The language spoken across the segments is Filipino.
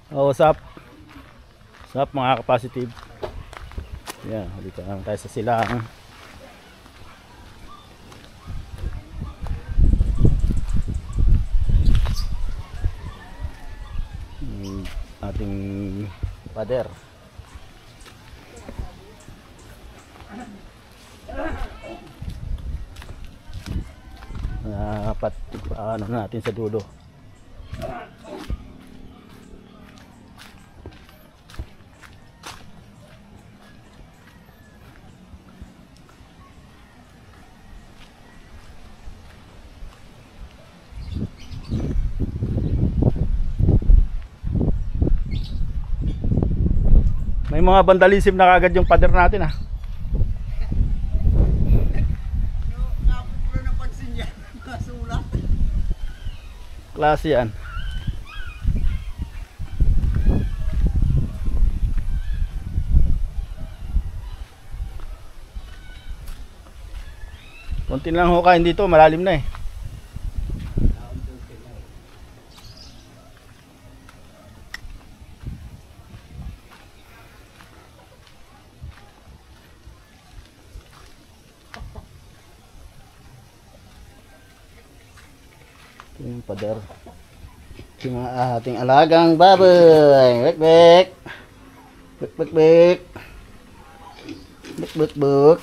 Oh, what's up? What's up mga ka-positive? Yan, dito naman tayo sa silang. Ating pader. Ano natin sa dulo. May mga vandalism na kagad yung pader natin ah. Klase yan. Konti lang hukain dito, malalim na eh. Yung pader, yung ating alagang baboy. Bek bek bek bek bek bek bek bek.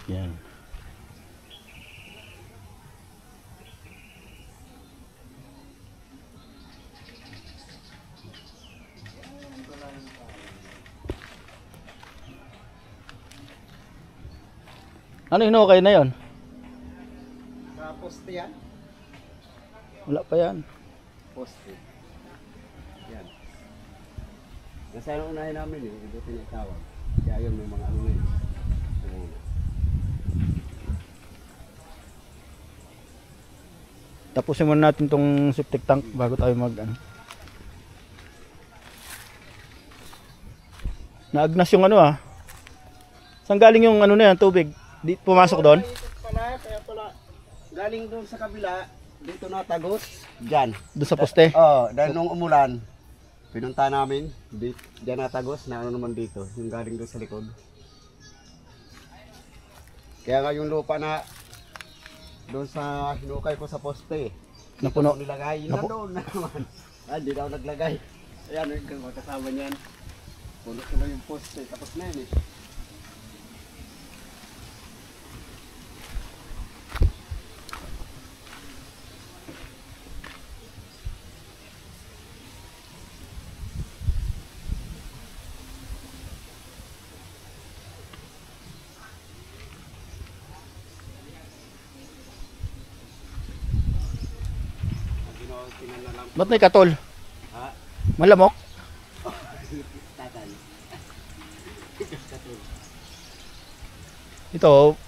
Yan. Ano hinukay na yon? Sa poste yan? Wala pa yan. Poste. Yan. Nasa yung unahin namin eh, ibutin yung tawag. Kaya yun, may mga ano na yun. Tapusin muna natin tong septic tank bago tayo mag ano. Naagnas yung ano ah. Saan galing yung ano na yan, tubig? Di pumasok doon? Kaya pala, galing doon sa kabila, dito natagos, dyan. Doon sa poste? Oo, dahil nung umulan, pinunta namin, dyan natagos, na ano naman dito, yung galing doon sa likod. Kaya nga yung lupa na doon sa hinukay ko sa poste, napuno. Nilagay, yun na doon na naman. Hindi daw naglagay. Ayan, yung kasama niyan. Puno ko na yung poste, tapos na yun eh. Ba't may katol? Ha? Malamok? Tatal. Ito,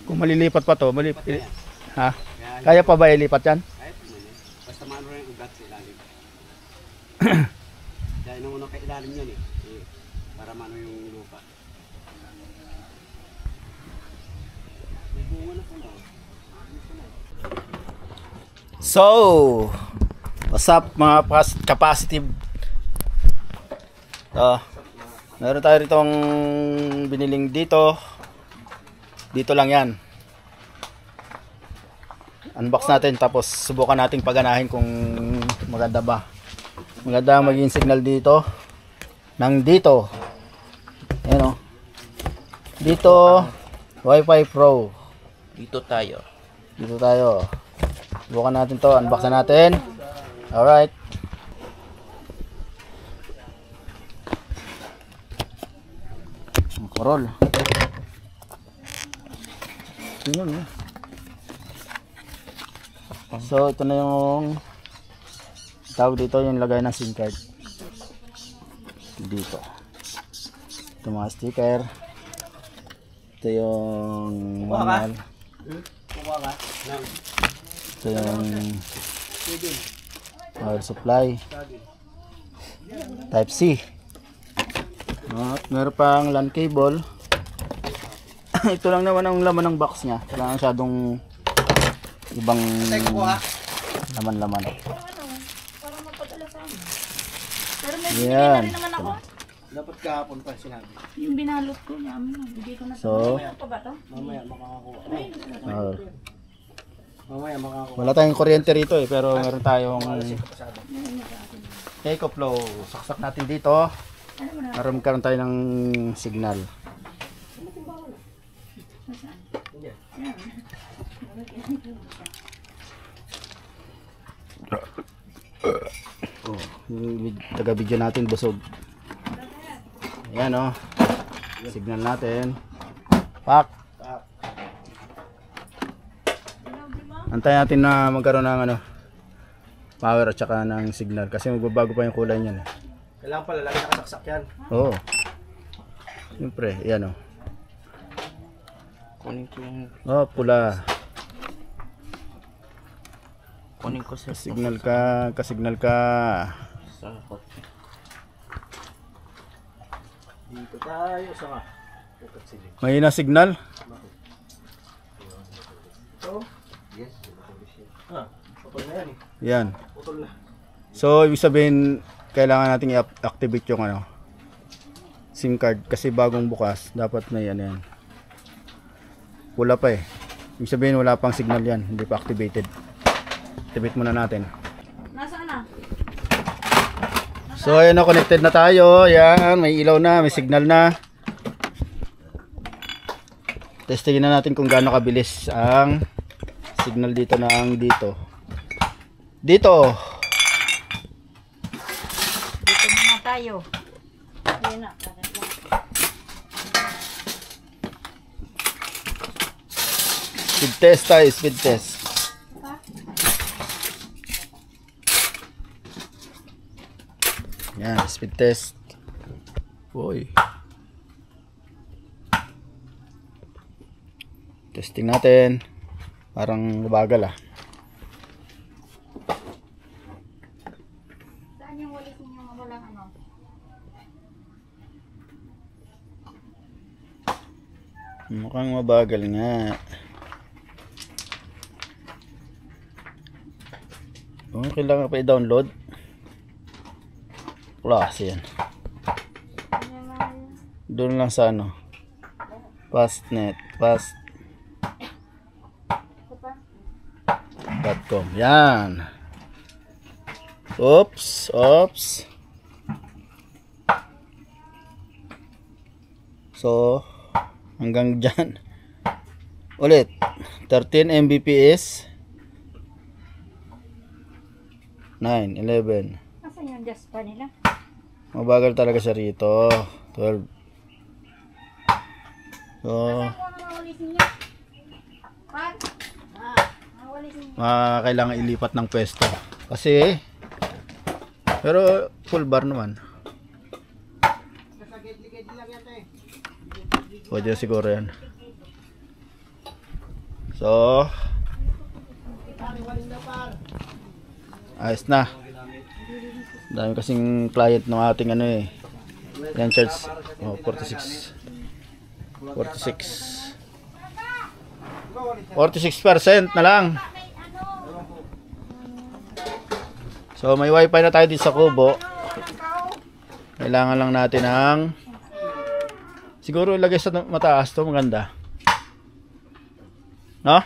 kung malilipat pa to, ha? Kaya pa ba ilipat yan? Kahit naman eh. Basta maano rin yung ugat sa ilalim. Dahil nung unang kailalim yan eh. Para maano yung lupa. May bunga na pala. So, what's up mga ka-positive? Meron tayo ritong biniling dito. Dito lang yan. Unbox natin tapos subukan nating paganahin kung maganda ba. Maganda maging signal dito. Nang dito. Ayan o. Dito, Wi-Fi Pro. Dito tayo. Dito tayo. Subukan natin to, unbox na natin. Alright. Korol. Tingnan mo. So ito na yung tawag dito, yung lagay ng SIM card. Dito. Ito mga sticker. Ito yung manual. Ito yung power supply Type C. At meron pang LAN cable. Ito lang naman ang laman ng box niya. Wala masyadong ibang laman-laman. Para mapadala sa amin. Pero may Yan. binigay na rin naman ako. Dapat kahapon pa sinabi. Yung binalot ko niya, bigay ko na sa So, Ano pa ba to? Mamaya makakakuha. ah, Mamaya makakakuha. wala tayong kuryente rito eh, pero meron tayong EcoFlow. Saksak natin dito. Ano mo na? Para magkaroon tayo ng signal. Oh, yung taga-video natin busog. Ayan oh. Signal natin. Pak. Antayin natin na magkaroon ng ano, power at saka ng signal kasi magbabago pa yung kulay niyan. Kailangan pala lagi nakasaksak yan. Oo. Siyempre, ayan oh. Kunin ko yung Oh, pula. kunin ko sa Signal ka, kasignal ka. sakot. Dito tayo sa ka. Pukat sila. May na signal. Ito? Yes. Ah, putol na yan eh. Yan. Putol na. So, ibig sabihin, kailangan nating i-activate yung ano, SIM card kasi bagong bukas, dapat may ano yan. Wala pa eh. Ibig sabihin, wala pang signal yan, hindi pa activated. Activate muna natin. Nasaan na? So, ayan na, connected na tayo. Yan, may ilaw na, may signal na. Testingin na natin kung gaano kabilis ang signal dito ng dito. Dito. Dito muna tayo. Ayan na. Speed test tayo, speed test. Yan, speed test. Uy. Testing natin. Parang bagal ah. Saan yung walis ninyo walang ano? Mukhang mabagal nga. Oh, kailangan pa i-download. Klase yan. Doon lang sa ano. Fastnet. Fast.com. Yan. Oops. So, hanggang dyan. Ulit. 13 Mbps. 9, 11. Nasaan yung desk pa nila? Mabagal talaga siya rito. 12. So, Saan ko ang walis ninyo? Pat? Ang walis ninyo. kailangan ilipat ng pwesto. Kasi, pero full bar naman. Pwede siguro yan. So, ayos na. Dami kasing client ng ating ano eh. Yan charge. Oh, 46. 46% na lang. So may wifi na tayo dito sa kubo. Kailangan lang natin ng siguro ilagay sa mataas to, maganda. No?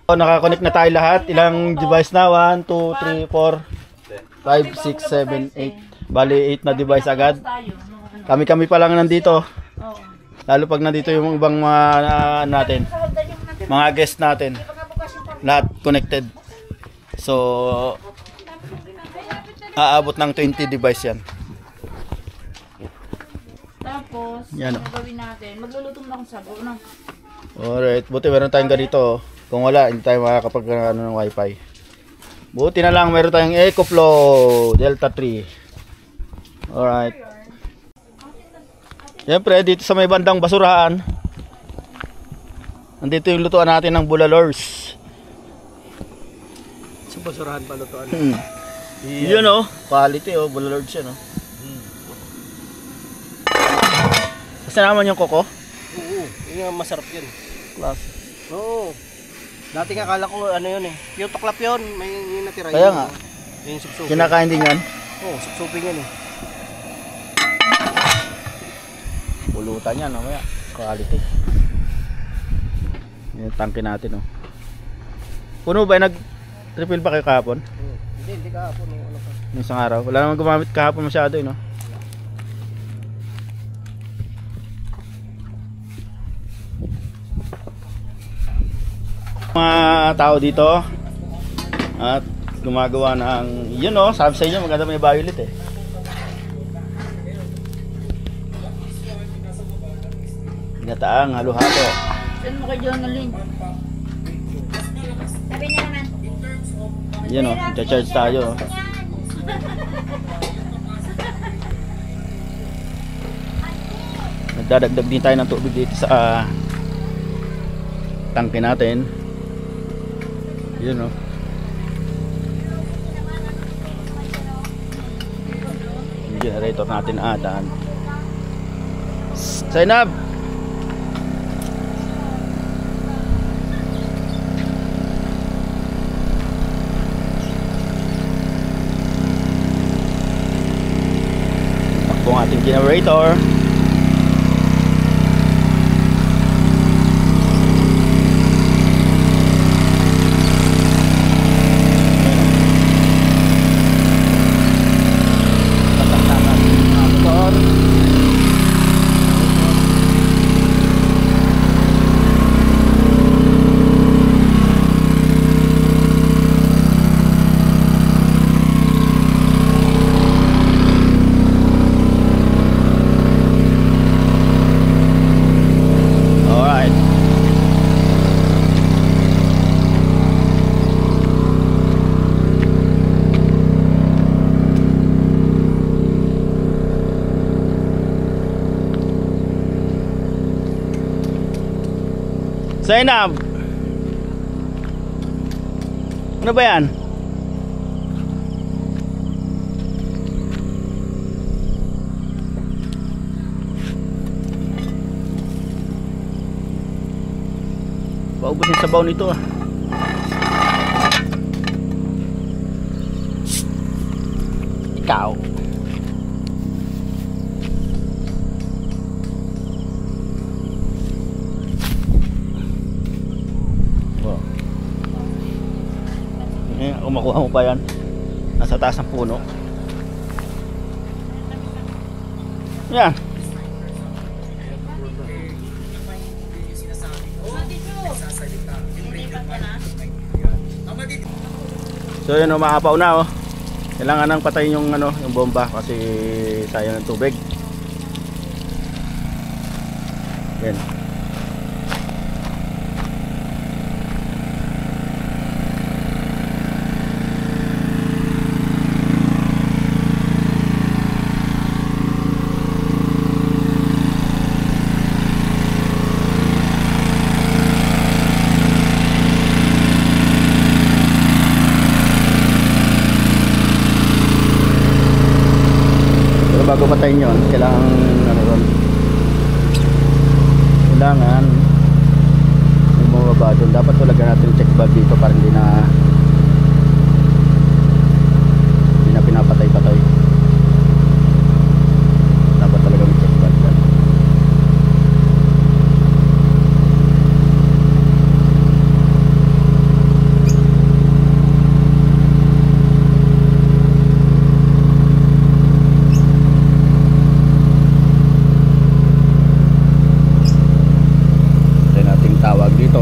So, nakakonect na tayo lahat. Ilang device na? 1, 2, 3, 4, 5, 6, 7, 8. Bali 8 na device agad. Tayo. Kami pa lang nandito. Oo. Lalo pag nandito yung ibang mga natin, mga guest natin. Lahat connected. So, aabot ng 20 device yan. Tapos, Yan, ano gawin natin? Magluluto na akong sabaw na. Alright, buti meron tayong ganito. Kung wala, hindi tayo makakapag ano, ng wifi. Buti na lang meron tayong EcoFlow Delta 3. Alright. Siyempre, dito sa may bandang basurahan, nandito yung lutuan natin ng bulalors. Sa basurahan pa lutuan. Yun oh, quality oh, bulalors yan oh. Kasi naman yung koko. Oo, yun nga masarap yun. Klase. Oo. Dati nga akala ko ano yun eh. Yung tuklap yun, may yung natira Kaya yun. nga. Yung supsupin. Kinakain din yan. Oo, supsupin yun eh. Pulutan yan, mamaya. Quality. Yung tangke natin, oh. Puno ba? Nag-refill ba kayo kahapon? Hindi kahapon. Ano pa. Yung isang araw. Wala naman gumamit kahapon masyado, no? Mga tao dito at gumagawa ng yun, oh, sabi sa inyo maganda may violet eh. Ginataang halo-halo. Saan mo kay Jonalyn? Sabi niya naman. Yan, oh, charge tayo. Nagdadagdag din tayo ng tubig dito sa tangke natin. Yun, oh. Yung generator natin daan. Zainab! Takbo ang ating generator. Zainab! Ano ba yan? Paubos yung sabaw nito, ah. Ikaw. Kung makuha mo pa yan, nasa taas ng puno. Yan. So yun, umaapaw na, oh. Kailangan nang patayin yung yung bomba kasi sayang ng tubig. Yan. Bago patayin yun, kailangan kailangan may bumaba doon. Dapat tulagyan natin yung check valve dito para hindi na pinapatay-patay. Dapat talaga may check valve yan. Tawag dito.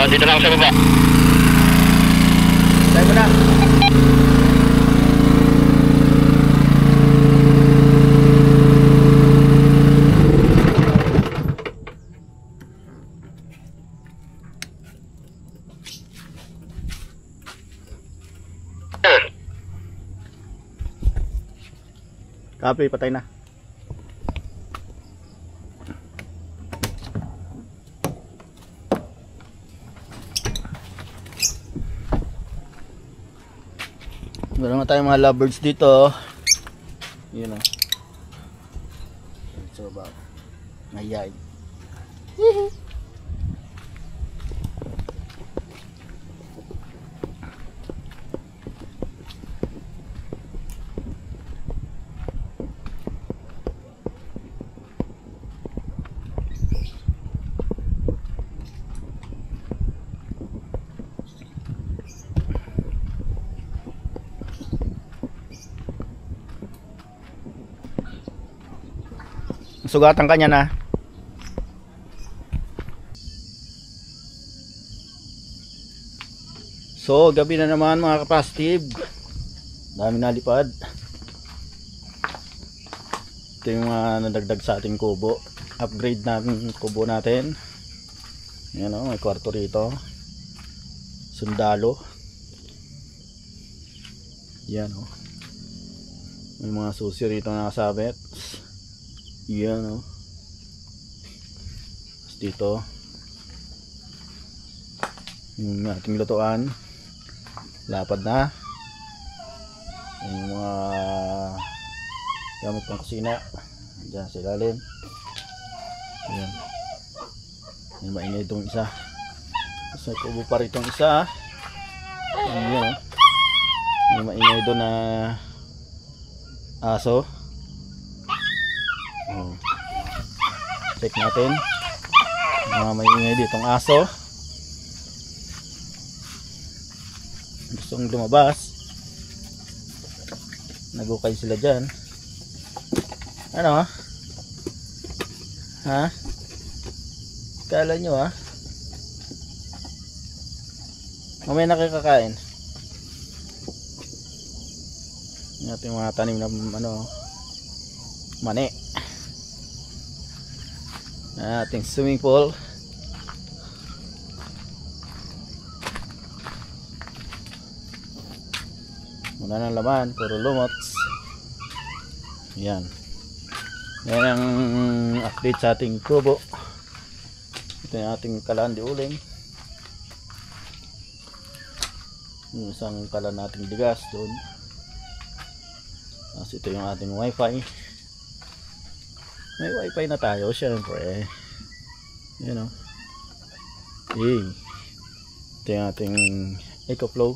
Dito lang sa baba. Tayo mo na. Kapoy, patay na. Meron naman tayong mga lovebirds dito. Yun o. So about ngayay. Sugatan kanya na. So, gabi na naman mga kapastib. Dami nalipad. Ito yung mga nadagdag sa ating kubo. Upgrade natin kubo natin. Yan o, may kwarto rito. Sundalo. Yan o. May mga susi rito na nakasabit. Yan o. Dito yung ating lutuan. Lapad na. Yung mga gamit pang kusina dyan sa ilalim. Yan. Yung maingay itong isa. Tapos may kubo pa rin itong isa. Yan o. Yung maingay doon na aso. Oh. Check natin mga maingay ditong aso. Gustong lumabas. Nagukay sila dyan. Ano? Ha? Kala nyo ha? Mamaya nakikakain. Yung ating mga tanim na ano, mani. Ating swimming pool. Wala nang laman, puro lumots. Yan. Yan ang update sa ating kubo. Ito yung ating kalan di uling. Yung isang kalan nating bigas doon. Tapos ito yung ating wifi. May wifi na tayo syempre. Yan o. Ito yung ating EcoFlow.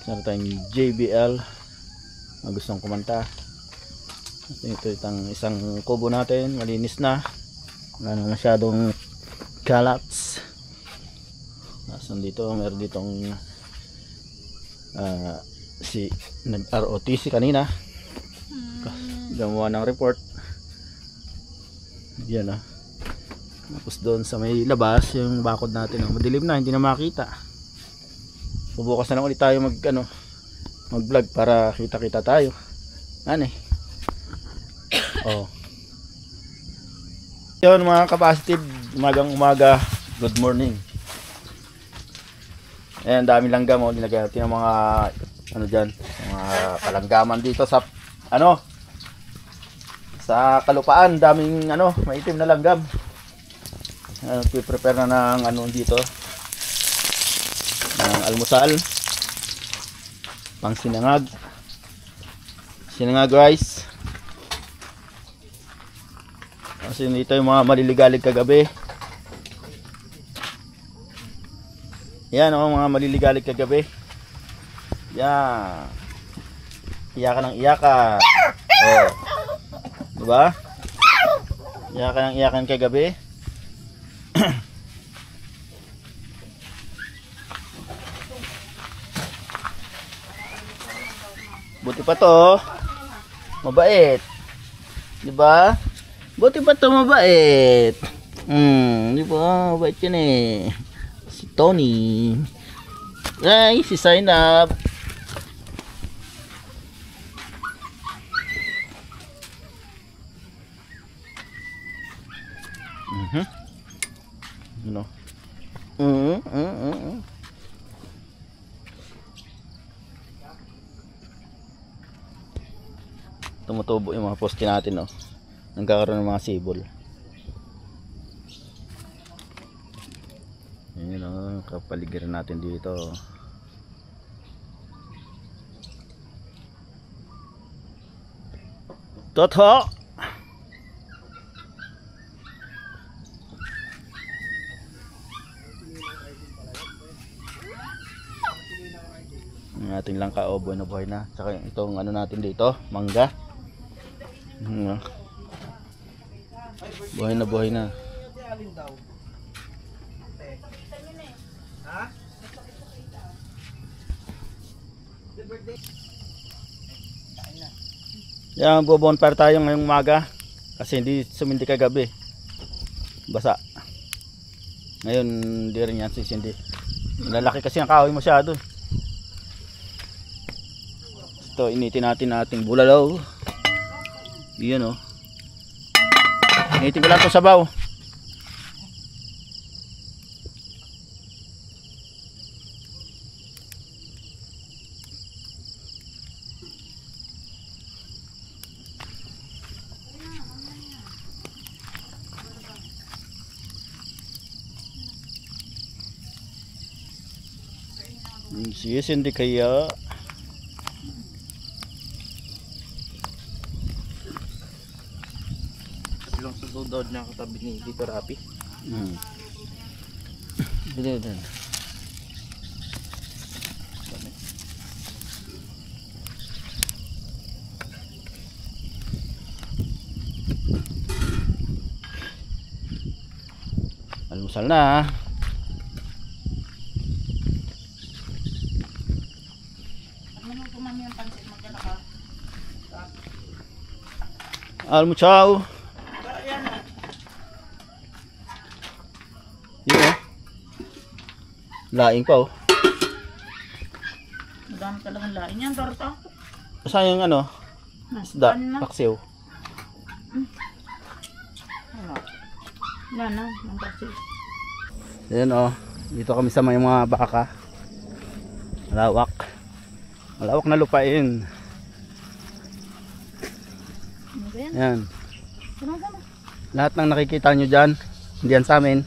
Sana tayong JBL na gustong kumanta. Ito itong isang kubo natin. Malinis na. Wala na masyadong kalats. Tapos nandito meron ditong si nag-ROTC kanina. Gumawa ng report. Yan ah. Tapos doon sa may labas yung bakod natin, madilim na, hindi na makita. Bubukas na lang ulit tayo mag-vlog para kita-kita tayo. Ano eh. Oh. Yun mga kapasitive, umagang umaga, good morning. Ayan, dami langgam oh, nilagay natin ng mga ano diyan, mga kalanggaman dito sa sa kalupaan, daming maitim na langgam. Prepare na ng dito. Ng almusal. Pang sinangag. Sinangag rice. Kasi dito yung mga maliligalig kagabi. Yan mga maliligalig kagabi. Yan. Iyakan ng iyakan. Oh. Diba? Iyakan ng iyakan kagabi. Buti pa to. Mabait. Diba? Buti pa to, mabait. Diba? Mabait yan eh. Si Tony. Ay, si Sign Up. Ano? tumutubo yung mga poste natin, no. Nagkakaroon ng mga sibol. Ayun, no, kapaligiran natin dito. Toto! Ang ating langka, oh, buhay na buhay na. Tsaka itong ano natin dito, mangga. Buhay na buhay na. Yan, bubonfire tayo ngayong umaga kasi hindi sumindi kagabi, basa. Ngayon hindi rin yan sisindi, lalaki kasi ang kahoy masyado. Ito, initin natin ating bulalaw. Yan, oh, initin ko lang itong sabaw. Yes, hindi kaya. Ilang susudod na katabi ni Tito Rapi. Dito. Almusal na. Almusal. Yun, oh. Laing pa, oh. Madami talagang lain yan, torta. Saan yung ano? Isda, paksiw. Wala na, ang kasi. Ayan, oh. Dito kami sa may mga baka. Malawak. Malawak na lupain. Ano ba yan? Ayan. Sama-sama. Lahat ng nakikita nyo dyan, hindi yan sa amin.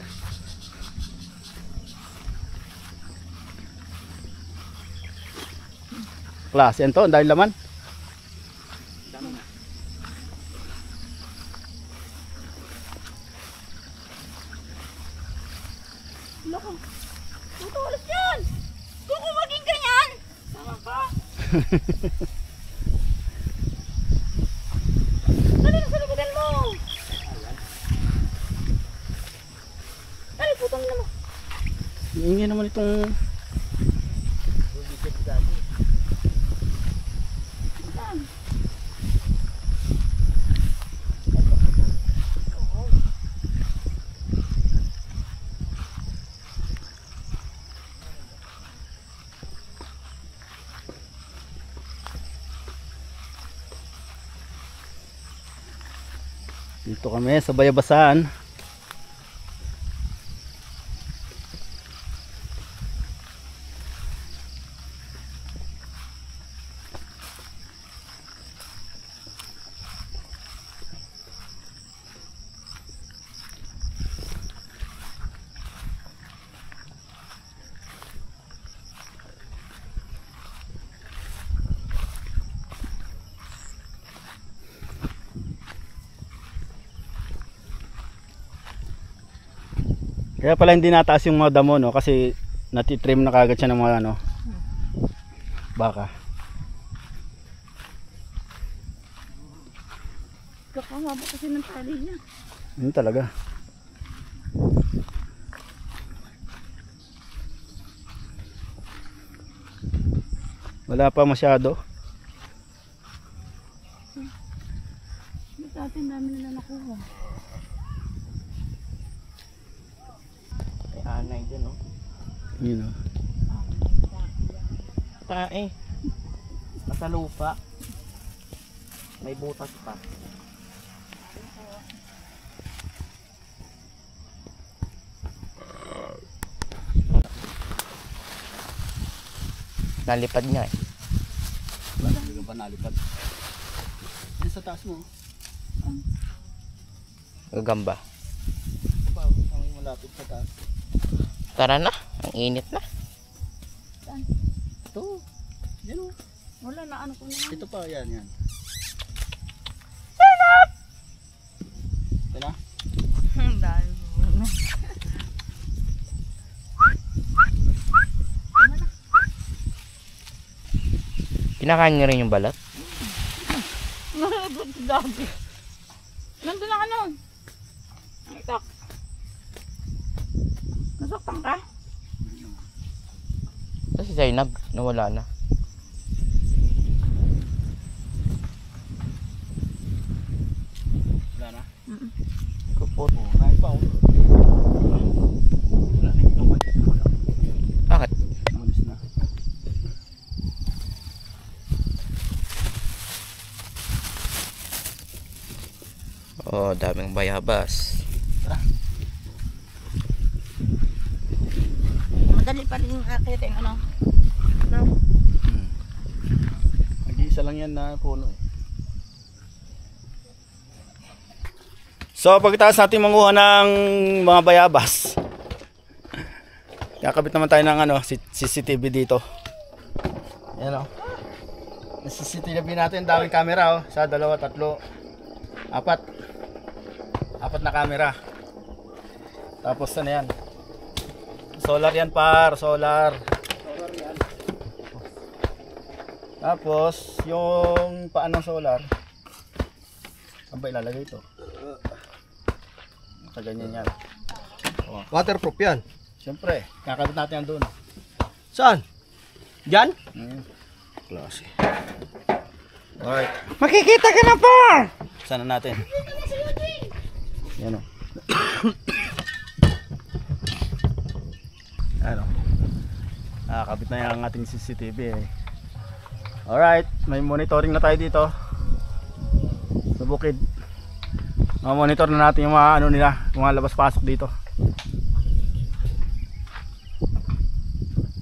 Klase yan to, dahil laman. Loko. Tuto, alas yan! Tuko, maging ganyan! Sama pa. Dali na sa likudan mo! Dali, putang na mo. Ingin naman itong... Dito kami sa Bayabasan. Kaya pala hindi nataas yung mga damo, no, kasi natitrim na kagad siya ng mga ano, baka. Kakahaba kasi ng tali niya. Yun talaga. Wala pa masyado. Dati ang dami nila nakuha. May anay dyan, oh. Yun, oh. Tae. Nasa lupa. May butas pa. Nalipad nga eh. Hindi ka ba nalipad? sa taas mo. Gagamba. Pa, ang malapit sa taas. Tara na, ang init na. Ito. Yan o. Wala na ano ko na. Ito pa, yan. Ito na. Dahil. Kinakain niyo rin yung balat? Nalabot si Daddy. Nandun na ano? Ito. Nasaktan ka? Kasi si Zainab, nawala na. Wala na. Kupot. Oh, kain pa oh. Wala na yung kamay. Bakit? Alis na. Oh, daming bayabas. Madali pa rin akitin ano? Nag-iisa lang yan na puno eh. So pagkatapos natin manguha ng mga bayabas, kakabit naman tayo ng ano, CCTV dito. Yan o. CCTV natin, daming camera oh. Sa 2, 3, 4 na camera. Tapos ano yan, solar yan par, solar. Tapos yung paan ng solar, saan ba ilalagay ito? Sa ganyan yan. Waterproof yan. Siyempre, kakabit natin yan doon. Saan? Diyan? Klase. Alright, Makikita ka na pa! sana natin. Yan o. Ano? Nakakabit na yung ating CCTV eh. Alright, may monitoring na tayo dito sa bukid. Monitor na natin yung mga ano nila, mga labas pasok dito.